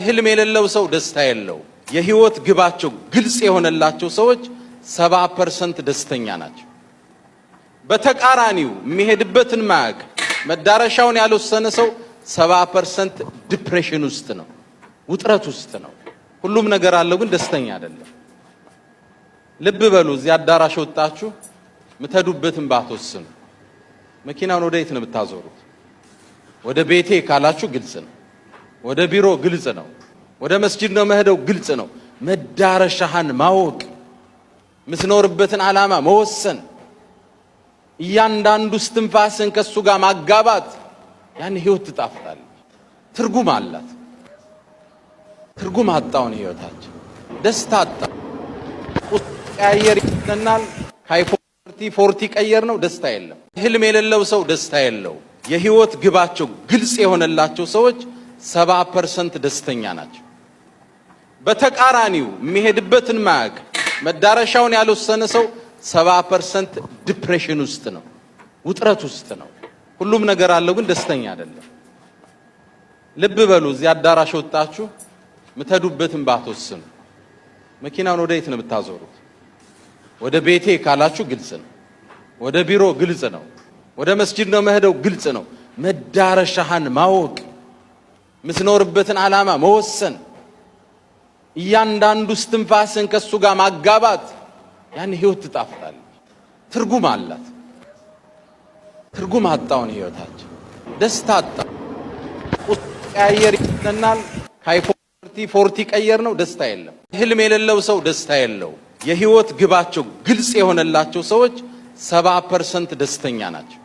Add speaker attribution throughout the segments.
Speaker 1: ህልም የሌለው ሰው ደስታ የለው። የህይወት ግባቸው ግልጽ የሆነላቸው ሰዎች 70% ደስተኛ ናቸው። በተቃራኒው የሚሄድበትን ማያውቅ መዳረሻውን ያልወሰነ ሰው 70% ዲፕሬሽን ውስጥ ነው፣ ውጥረት ውስጥ ነው። ሁሉም ነገር አለው ግን ደስተኛ አይደለም። ልብ በሉ። እዚህ አዳራሽ ወጣችሁ ምትሄዱበትን ባትወስኑ መኪናውን ወደ የት ነው የምታዞሩት? ወደ ቤቴ ካላችሁ ግልጽ ነው። ወደ ቢሮ ግልጽ ነው። ወደ መስጂድ ነው መሄደው ግልጽ ነው። መዳረሻህን ማወቅ፣ ምትኖርበትን ዓላማ መወሰን፣ እያንዳንዱ እስትንፋስን ከሱ ጋር ማጋባት፣ ያን ህይወት ትጣፍጣለች፣ ትርጉም አላት። ትርጉም አጣውን ህይወታችን፣ ደስታ አጣ። ቀያየር ይተናል። ከአይፎን 40 ቀየር ነው፣ ደስታ የለም። ህልም የሌለው ሰው ደስታ የለው። የህይወት ግባቸው ግልጽ የሆነላቸው ሰዎች 70% ደስተኛ ናቸው። በተቃራኒው የሚሄድበትን ማያውቅ መዳረሻውን ያልወሰነ ሰው 70% ዲፕሬሽን ውስጥ ነው፣ ውጥረት ውስጥ ነው። ሁሉም ነገር አለው ግን ደስተኛ አይደለም። ልብ በሉ። እዚህ አዳራሽ ወጣችሁ ምትሄዱበትን ባትወስኑ መኪናውን ወደ የት ነው የምታዞሩት? ወደ ቤቴ ካላችሁ ግልጽ ነው። ወደ ቢሮ ግልጽ ነው። ወደ መስጂድ ነው መሄደው ግልጽ ነው። መዳረሻህን ማወቅ፣ ምትኖርበትን ዓላማ መወሰን፣ እያንዳንዱ እስትንፋስን ከሱ ጋር ማጋባት፣ ያን ህይወት ትጣፍጣለች፣ ትርጉም አላት። ትርጉም አጣውን ህይወታችን፣ ደስታ አጣ። ቀያየር ይተናል። ከአይፎን 40 ቀየር ነው፣ ደስታ የለም። ህልም የሌለው ሰው ደስታ የለው። የህይወት ግባቸው ግልጽ የሆነላቸው ሰዎች 70% ደስተኛ ናቸው።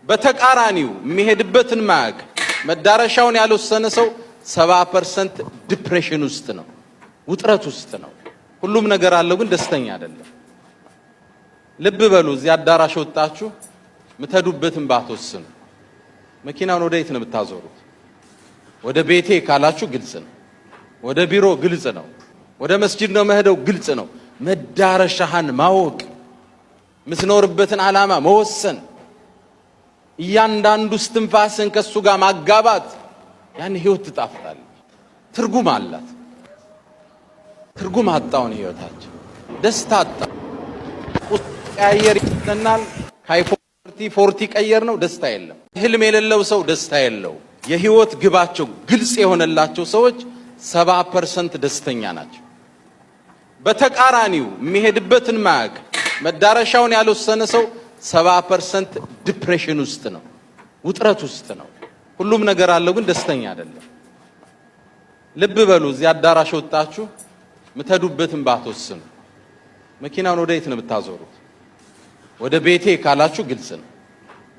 Speaker 1: በተቃራኒው የሚሄድበትን ማያውቅ መዳረሻውን ያልወሰነ ሰው 70% ዲፕሬሽን ውስጥ ነው፣ ውጥረት ውስጥ ነው። ሁሉም ነገር አለው ግን ደስተኛ አይደለም። ልብ በሉ። እዚህ አዳራሽ ወጣችሁ ምትሄዱበትን ባትወስኑ መኪናውን ወደ የት ነው የምታዞሩት? ወደ ቤቴ ካላችሁ ግልጽ ነው። ወደ ቢሮ ግልጽ ነው። ወደ መስጂድ ነው መሄደው ግልጽ ነው። መዳረሻህን ማወቅ፣ ምትኖርበትን ዓላማ መወሰን፣ እያንዳንዱ እስትንፋስን ከሱ ጋር ማጋባት፣ ያን ህይወት ትጣፍጣለች፣ ትርጉም አላት። ትርጉም አጣውን ህይወታችን፣ ደስታ አጣ። ቀያየር ይተናል። ከአይፎን 40 ቀየር ነው፣ ደስታ የለም። ህልም የሌለው ሰው ደስታ የለው። የህይወት ግባቸው ግልጽ የሆነላቸው ሰዎች 70% ደስተኛ ናቸው። በተቃራኒው የሚሄድበትን ማያውቅ መዳረሻውን ያልወሰነ ሰው 70% ዲፕሬሽን ውስጥ ነው፣ ውጥረት ውስጥ ነው። ሁሉም ነገር አለው ግን ደስተኛ አይደለም። ልብ በሉ። እዚህ አዳራሽ ወጣችሁ ምትሄዱበትን ባትወስኑ መኪናውን ወደ የት ነው የምታዞሩት? ወደ ቤቴ ካላችሁ ግልጽ ነው።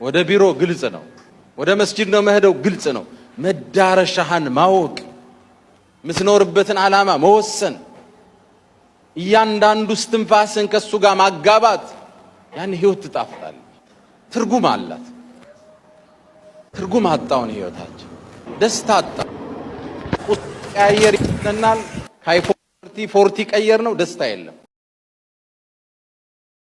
Speaker 1: ወደ ቢሮ ግልጽ ነው። ወደ መስጂድ ነው መሄደው ግልጽ ነው። መዳረሻህን ማወቅ፣ ምትኖርበትን ዓላማ መወሰን፣ እያንዳንዱ እስትንፋስን ከሱ ጋር ማጋባት፣ ያን ህይወት ትጣፍጣለች፣ ትርጉም አላት። ትርጉም አጣውን ህይወታችን፣ ደስታ አጣ። ቀያየር ይተናል። ከአይፎን 40 ቀየር ነው፣ ደስታ የለም።